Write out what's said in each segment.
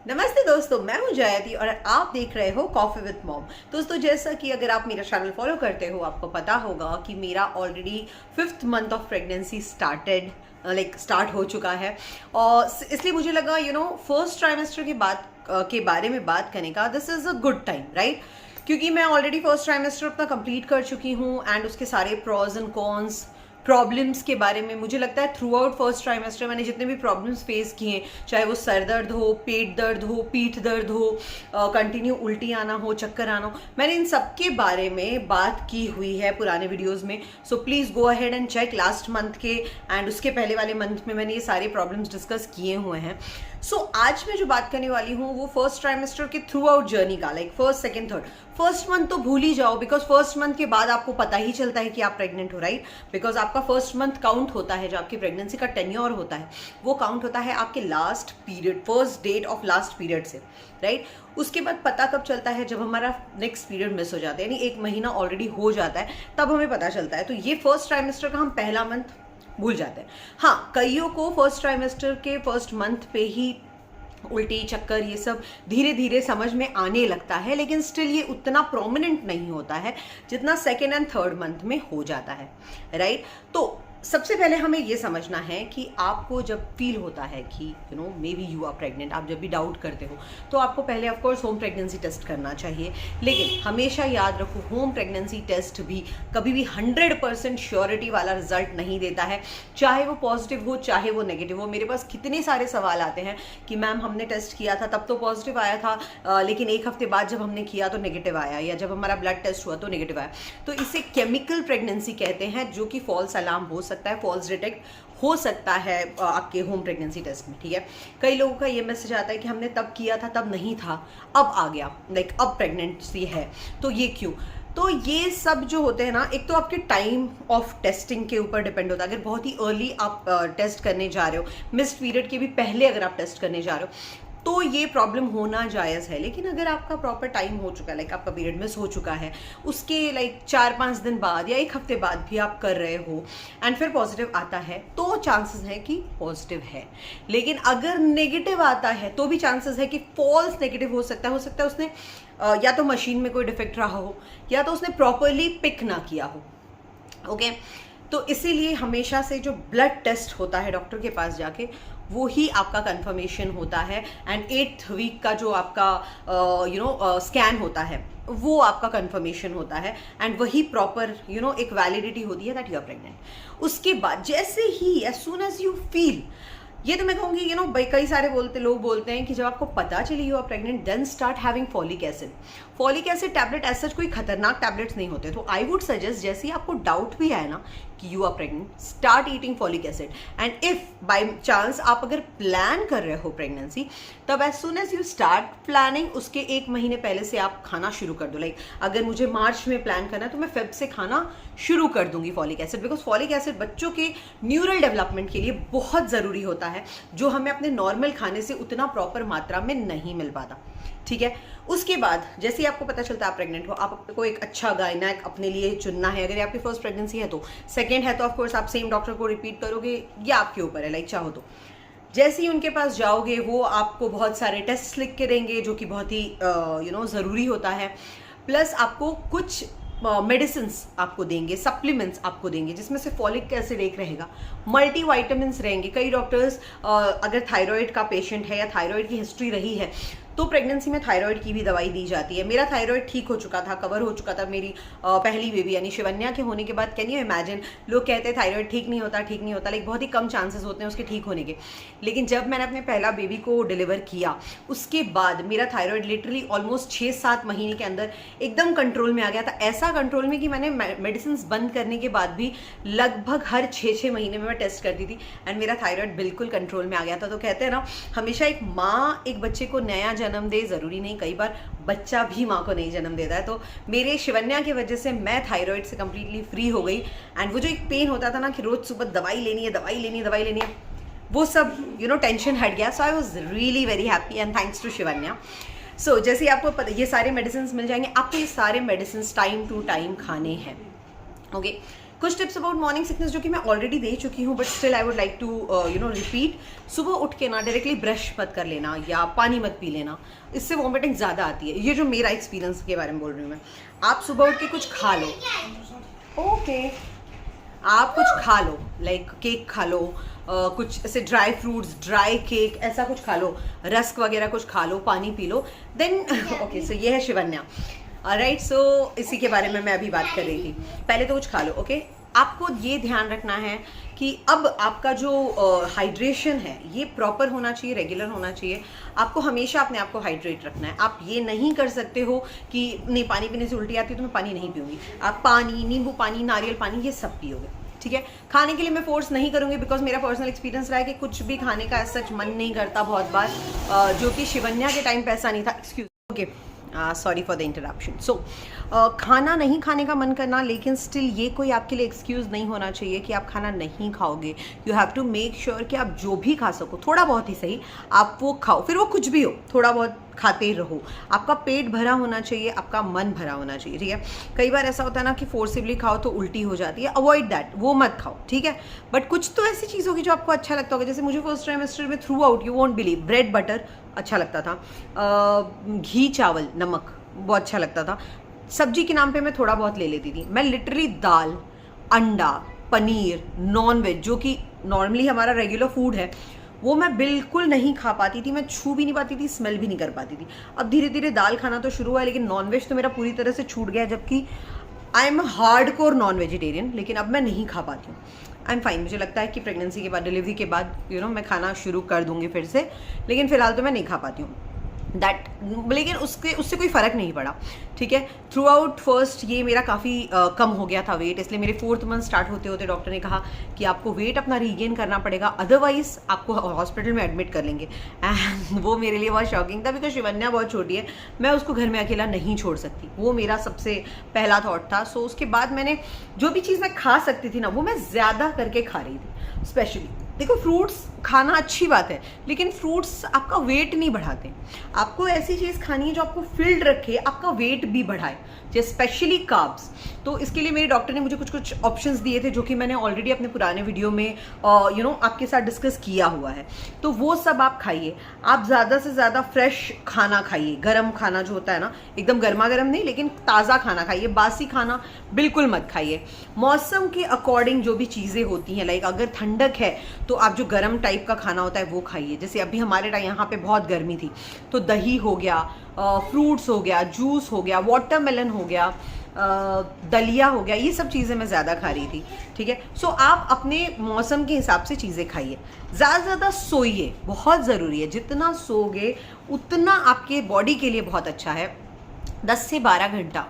नमस्ते दोस्तों, मैं हूं जयति और आप देख रहे हो कॉफी विद मॉम। दोस्तों, जैसा कि अगर आप मेरा चैनल फॉलो करते हो आपको पता होगा कि मेरा already 5th month of pregnancy start हो चुका है। और इसलिए मुझे लगा फर्स्ट ट्राइमेस्टर के बारे में बात करने का this is a good time, right? क्योंकि मैं ऑलरेडी फर्स्ट ट्राइमेस्टर अपना कंप्लीट कर चुकी हूँ एंड उसके सारे प्रॉज एंड कॉन्स प्रॉब्लम्स के बारे में मुझे लगता है थ्रू आउट फर्स्ट ट्राइमेस्टर मैंने जितने भी प्रॉब्लम्स फेस किए हैं, चाहे वो सर दर्द हो, पेट दर्द हो, पीठ दर्द हो, कंटिन्यू उल्टी आना हो, चक्कर आना हो, मैंने इन सब के बारे में बात की हुई है पुराने वीडियोस में। So please go ahead and check last month के एंड उसके पहले वाले मंथ में मैंने ये सारे प्रॉब्लम्स डिस्कस किए हुए हैं। सो आज मैं जो बात करने वाली हूँ वो फर्स्ट ट्राइमेस्टर के थ्रू आउट जर्नी का, like first, second, third. First month तो भूल ही जाओ, बिकॉज फर्स्ट मंथ के बाद आपको पता ही चलता है कि आप प्रेग्नेंट हो, राइट? बिकॉज आपका फर्स्ट मंथ काउंट होता है, जो आपकी प्रेगनेंसी का टेन्योर होता है वो काउंट होता है आपके last period, first date of last period से, राइट? उसके बाद पता कब चलता है? जब हमारा नेक्स्ट पीरियड मिस हो जाता है, यानी 1 महीना ऑलरेडी हो जाता है, तब हमें पता चलता है। तो ये फर्स्ट ट्राइमेस्टर का हम पहला मंथ भूल जाते हैं। हाँ, कईयों को फर्स्ट ट्राइमेस्टर के फर्स्ट मंथ पे ही उल्टी, चक्कर, ये सब धीरे धीरे समझ में आने लगता है, लेकिन स्टिल ये उतना प्रोमिनेंट नहीं होता है जितना सेकेंड एंड थर्ड मंथ में हो जाता है, राइट? तो सबसे पहले हमें ये समझना है कि आपको जब फील होता है कि maybe you are pregnant, आप जब भी डाउट करते हो तो आपको पहले ऑफकोर्स होम प्रेगनेंसी टेस्ट करना चाहिए। लेकिन हमेशा याद रखो, होम प्रेगनेंसी टेस्ट भी कभी भी 100% श्योरिटी वाला रिजल्ट नहीं देता है, चाहे वो पॉजिटिव हो चाहे वो नेगेटिव हो। मेरे पास कितने सारे सवाल आते हैं कि मैम हमने टेस्ट किया था तब तो पॉजिटिव आया था, लेकिन 1 हफ्ते बाद जब हमने किया तो नेगेटिव आया, या जब हमारा ब्लड टेस्ट हुआ तो नेगेटिव आया। तो इसे केमिकल प्रेगनेंसी कहते हैं, जो कि फॉल्स अलार्म हो सकता है, फॉल्स डिटेक्ट हो सकता है आपके होम प्रेगनेंसी टेस्ट में, ठीक है? कई लोगों का ये मैसेज आता है कि हमने तब किया था, तब नहीं था, अब आ गया, लाइक अब प्रेगनेंसी है, तो ये क्यों? तो ये सब जो होते हैं ना, एक तो आपके टाइम ऑफ टेस्टिंग के ऊपर डिपेंड होता है। अगर बहुत ही अर्ली आप टेस्ट करने जा रहे हो, मिस्ड पीरियड के भी पहले अगर आप टेस्ट करने जा रहे हो, तो ये प्रॉब्लम होना जायज़ है। लेकिन अगर आपका प्रॉपर टाइम हो चुका है, लाइक आपका पीरियड मिस हो चुका है, उसके लाइक 4-5 दिन बाद या 1 हफ्ते बाद भी आप कर रहे हो एंड फिर पॉजिटिव आता है, तो चांसेस है कि पॉजिटिव है। लेकिन अगर नेगेटिव आता है तो भी चांसेस है कि फॉल्स नेगेटिव हो सकता है उसने या तो मशीन में कोई डिफेक्ट रहा हो, या तो उसने प्रॉपरली पिक ना किया हो, ओके? तो इसीलिए हमेशा से जो ब्लड टेस्ट होता है डॉक्टर के पास जाके, वो ही आपका कंफर्मेशन होता है। एंड 8th वीक का जो आपका स्कैन होता है वो आपका कंफर्मेशन होता है, एंड वही प्रॉपर एक वैलिडिटी होती है दैट यू आर प्रेग्नेंट। उसके बाद जैसे ही as soon as you feel, ये तो मैं कहूँगी भाई, कई सारे लोग बोलते हैं कि जब आपको पता चली you are pregnant, then start having folic acid. Folic acid tablet ऐसा कोई खतरनाक टैबलेट्स नहीं होते। तो आई वुड सजेस्ट, जैसे ही आपको डाउट भी आए ना कि you are pregnant, start eating folic acid. And if by chance आप अगर प्लान कर रहे हो प्रेगनेंसी, तब as soon as you start planning, उसके 1 महीने पहले से आप खाना शुरू कर दो। लाइक अगर मुझे मार्च में प्लान करना है तो मैं फेब से खाना शुरू कर दूंगी folic acid, because folic acid बच्चों के न्यूरल डेवलपमेंट के लिए बहुत ज़रूरी होता है, जो हमें अपने नॉर्मल खाने से उतना प्रॉपर मात्रा में नहीं मिल पाता, ठीक है? उसके बाद जैसे ही आपको पता चलता है आप प्रेग्नेंट हो, आपको एक अच्छा गायनेक अपने लिए चुनना है। अगर आपकी फर्स्ट प्रेगनेंसी है तो, सेकंड है तो ऑफकोर्स आप सेम डॉक्टर को रिपीट करोगे, या आपके ऊपर है, लाइक चाहो तो। जैसे ही उनके पास जाओगे, वो आपको बहुत सारे टेस्ट लिख के देंगे, जो कि बहुत ही ज़रूरी होता है। प्लस आपको कुछ मेडिसिन आपको देंगे, सप्लीमेंट्स आपको देंगे, जिसमें से फॉलिक एसिड एक रहेगा, मल्टी वाइटामिन्स रहेंगे। कई डॉक्टर्स अगर थायराइड का पेशेंट है या थायराइड की हिस्ट्री रही है, तो प्रेगनेंसी में थायराइड की भी दवाई दी जाती है। मेरा थायराइड ठीक हो चुका था, कवर हो चुका था मेरी पहली बेबी यानी शिवन्या के होने के बाद। कैन यू इमेजिन, लोग कहते हैं थायराइड ठीक नहीं होता, लाइक बहुत ही कम चांसेस होते हैं उसके ठीक होने के। लेकिन जब मैंने अपने पहला बेबी को डिलीवर किया, उसके बाद मेरा थायराइड लिटरली ऑलमोस्ट 6-7 महीने के अंदर एकदम कंट्रोल में आ गया था। ऐसा कंट्रोल में कि मैंने मेडिसिन बंद करने के बाद भी लगभग हर 6-6 महीने में मैं टेस्ट करती थी, एंड मेरा थायराइड बिल्कुल कंट्रोल में आ गया था। तो कहते हैं ना, हमेशा एक माँ एक बच्चे को नया जन्म दे, जरूरी नहीं, कई बार बच्चा भी माँ को नहीं जन्म देता है। तो मेरे शिवन्या की वजह से मैं थायराइड से कंप्लीटली फ्री हो गई। एंड वो जो एक पेन होता था ना कि रोज सुबह दवाई लेनी है, वो सब टेंशन हट गया। So I was really very happy and thanks to Shivanya. So जैसे आपको पता, ये सारे मेडिसिन मिल जाएंगे आपको। ये सारे मेडिसिन टाइम टू टाइम खाने हैं, ओके? कुछ टिप्स अबाउट मॉर्निंग सिकनेस जो कि मैं ऑलरेडी दे चुकी हूँ, but still I would like to repeat. सुबह उठ के ना डायरेक्टली ब्रश मत कर लेना या पानी मत पी लेना, इससे वॉमिटिंग ज़्यादा आती है। ये जो मेरा एक्सपीरियंस के बारे में बोल रही हूँ मैं। आप सुबह उठ के कुछ खा लो, ओके आप कुछ खा लो, लाइक केक खा लो, कुछ ऐसे ड्राई फ्रूट्स, ड्राई केक, ऐसा कुछ खा लो, रस्क वगैरह कुछ खा लो, पानी पी लो, देन ओके। सो ये है शिवन्या, ऑलराइट। सो इसी के बारे में मैं अभी बात कर रही थी। पहले तो कुछ खा लो, ओके। आपको ये ध्यान रखना है कि अब आपका जो हाइड्रेशन है ये प्रॉपर होना चाहिए, रेगुलर होना चाहिए। आपको हमेशा अपने आप को हाइड्रेट रखना है। आप ये नहीं कर सकते हो कि नहीं पानी पीने से उल्टी आती है तो मैं पानी नहीं पीऊंगी। आप पानी, नींबू पानी, नारियल पानी, ये सब पियोगे, ठीक है। खाने के लिए मैं फोर्स नहीं करूंगी, बिकॉज मेरा पर्सनल एक्सपीरियंस रहा है कि कुछ भी खाने का सच मन नहीं करता बहुत बार, जो कि शिवन्या के टाइम पे ऐसा नहीं था। Excuse, okay, sorry for the interruption. So खाना नहीं खाने का मन करना, लेकिन स्टिल ये कोई आपके लिए एक्सक्यूज़ नहीं होना चाहिए कि आप खाना नहीं खाओगे। You have to make sure कि आप जो भी खा सको, थोड़ा बहुत ही सही, आप वो खाओ। फिर वो कुछ भी हो, थोड़ा बहुत खाते रहो। आपका पेट भरा होना चाहिए, आपका मन भरा होना चाहिए, ठीक है। कई बार ऐसा होता है ना कि फोर्सिबली खाओ तो उल्टी हो जाती है, अवॉइड दैट, वो मत खाओ, ठीक है। बट कुछ तो ऐसी चीज़ होगी जो आपको अच्छा लगता होगा। जैसे मुझे फर्स्ट ट्राइमेस्टर में through out, you won't believe, bread butter अच्छा लगता था, घी चावल नमक बहुत अच्छा लगता था। सब्जी के नाम पे मैं थोड़ा बहुत ले लेती थी। मैं लिटरली दाल, अंडा, पनीर, नॉन वेज, जो कि नॉर्मली हमारा रेगुलर फूड है, वो मैं बिल्कुल नहीं खा पाती थी। मैं छू भी नहीं पाती थी, स्मेल भी नहीं कर पाती थी। अब धीरे धीरे दाल खाना तो शुरू हुआ है, लेकिन नॉन वेज तो मेरा पूरी तरह से छूट गया, जबकि I am hard core non vegetarian, लेकिन अब मैं नहीं खा पाती हूँ। I am fine. मुझे लगता है कि प्रेगनेंसी के बाद, डिलीवरी के बाद मैं खाना शुरू कर दूंगी फिर से, लेकिन फिलहाल तो मैं नहीं खा पाती हूँ दैट। लेकिन उससे कोई फ़र्क नहीं पड़ा, ठीक है। थ्रू आउट फर्स्ट ये मेरा काफ़ी कम हो गया था वेट, इसलिए मेरे 4th मंथ स्टार्ट होते होते डॉक्टर ने कहा कि आपको वेट अपना रीगेन करना पड़ेगा, अदरवाइज आपको हॉस्पिटल में एडमिट कर लेंगे। एंड वो मेरे लिए बहुत शॉकिंग था, बिकॉज शिवन्या बहुत छोटी है, मैं उसको घर में अकेला नहीं छोड़ सकती। वो मेरा सबसे पहला थॉट था। सो उसके बाद मैंने जो भी चीज़ मैं खा सकती थी ना, वो मैं ज़्यादा करके खा रही थी। स्पेशली देखो, फ्रूट्स खाना अच्छी बात है, लेकिन फ्रूट्स आपका वेट नहीं बढ़ाते। आपको ऐसी चीज़ खानी है जो आपको फिल्ड रखे, आपका वेट भी बढ़ाए, जैसे स्पेशली कार्ब्स। तो इसके लिए मेरे डॉक्टर ने मुझे कुछ कुछ ऑप्शंस दिए थे, जो कि मैंने ऑलरेडी अपने पुराने वीडियो में आपके साथ डिस्कस किया हुआ है। तो वो सब आप खाइए। आप ज़्यादा से ज़्यादा फ्रेश खाना खाइए, गर्म खाना जो होता है ना, एकदम गर्मा गर्म नहीं, लेकिन ताज़ा खाना खाइए। बासी खाना बिल्कुल मत खाइए। मौसम के अकॉर्डिंग जो भी चीज़ें होती हैं, लाइक अगर ठंडक है तो आप जो गर्म टाइप का खाना होता है वो खाइए। जैसे अभी हमारे यहाँ पे बहुत गर्मी थी, तो दही हो गया, फ्रूट्स हो गया, जूस हो गया, वाटरमेलन हो गया, दलिया हो गया, ये सब चीज़ें मैं ज़्यादा खा रही थी, ठीक है। सो आप अपने मौसम के हिसाब से चीज़ें खाइए। ज़्यादा से ज़्यादा सोइए, बहुत ज़रूरी है। जितना सोओगे उतना आपके बॉडी के लिए बहुत अच्छा है। 10 से 12 घंटा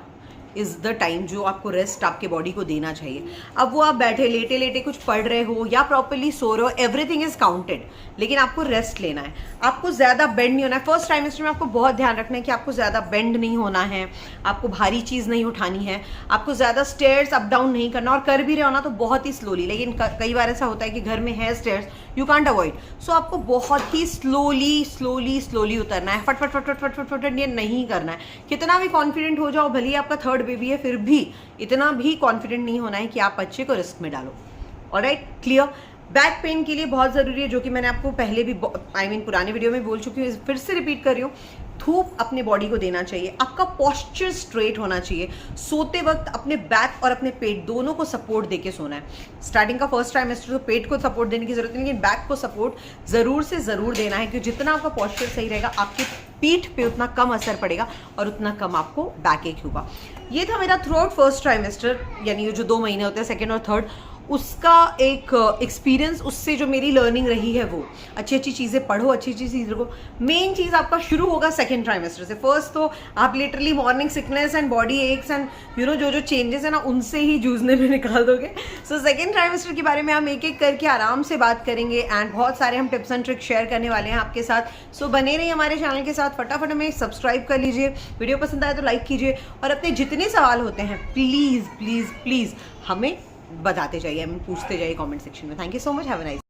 इज़ द टाइम जो आपको रेस्ट आपके बॉडी को देना चाहिए। अब वो आप बैठे लेटे लेटे कुछ पढ़ रहे हो या प्रॉपरली सो रहे हो, एवरीथिंग इज काउंटेड, लेकिन आपको रेस्ट लेना है। आपको ज़्यादा बेंड नहीं होना है। फर्स्ट ट्राइमेस्टर में आपको बहुत ध्यान रखना है कि आपको ज़्यादा बेंड नहीं होना है, आपको भारी चीज़ नहीं उठानी है, आपको ज़्यादा स्टेयर्स अप डाउन नहीं करना, और कर भी रहे हो ना तो बहुत ही स्लोली। लेकिन कई बार ऐसा होता है कि घर में है स्टेयर्स, यू कांट अवॉइड, सो आपको बहुत ही स्लोली स्लोली स्लोली उतरना है। फट फट फट फट फट फट फट ये नहीं करना है। कितना भी कॉन्फिडेंट हो जाओ, भले ही आपका 3rd बेबी है, फिर भी इतना भी कॉन्फिडेंट नहीं होना है कि आप बच्चे को रिस्क में डालो। Alright, clear. बैक पेन के लिए बहुत ज़रूरी है, जो कि मैंने आपको पहले भी पुराने वीडियो में बोल चुकी हूँ, फिर से रिपीट कर रही हूँ। धूप अपने बॉडी को देना चाहिए। आपका पोस्चर स्ट्रेट होना चाहिए। सोते वक्त अपने बैक और अपने पेट दोनों को सपोर्ट देके सोना है। स्टार्टिंग का फर्स्ट ट्राइमेस्टर तो पेट को सपोर्ट देने की जरूरत नहीं, लेकिन बैक को सपोर्ट ज़रूर से ज़रूर देना है, क्योंकि जितना आपका पोस्चर सही रहेगा, आपकी पीठ पे उतना कम असर पड़ेगा और उतना कम आपको बैक एक होगा। ये था मेरा थ्रू आउट फर्स्ट ट्राइमेस्टर, यानी ये जो 2 महीने होते हैं, 2nd और 3rd, उसका एक एक्सपीरियंस, उससे जो मेरी लर्निंग रही है वो। अच्छी अच्छी चीज़ें पढ़ो, अच्छी अच्छी चीज़ों को। मेन चीज़ आपका शुरू होगा 2nd ट्राइमेस्टर से। फर्स्ट तो आप literally morning sickness and body aches and जो चेंजेस है ना, उनसे ही जूझने में निकाल दोगे। सो 2nd ट्राइमेस्टर के बारे में हम एक एक करके आराम से बात करेंगे, एंड बहुत सारे हम टिप्स एंड ट्रिक्स शेयर करने वाले हैं आपके साथ। सो बने रहिए हमारे चैनल के साथ। फटाफट हमें सब्सक्राइब कर लीजिए, वीडियो पसंद आए तो लाइक कीजिए, और अपने जितने सवाल होते हैं प्लीज़ प्लीज़ प्लीज़ हमें बताते जाइए, हमें पूछते जाइए कमेंट सेक्शन में। Thank you so much, have a nice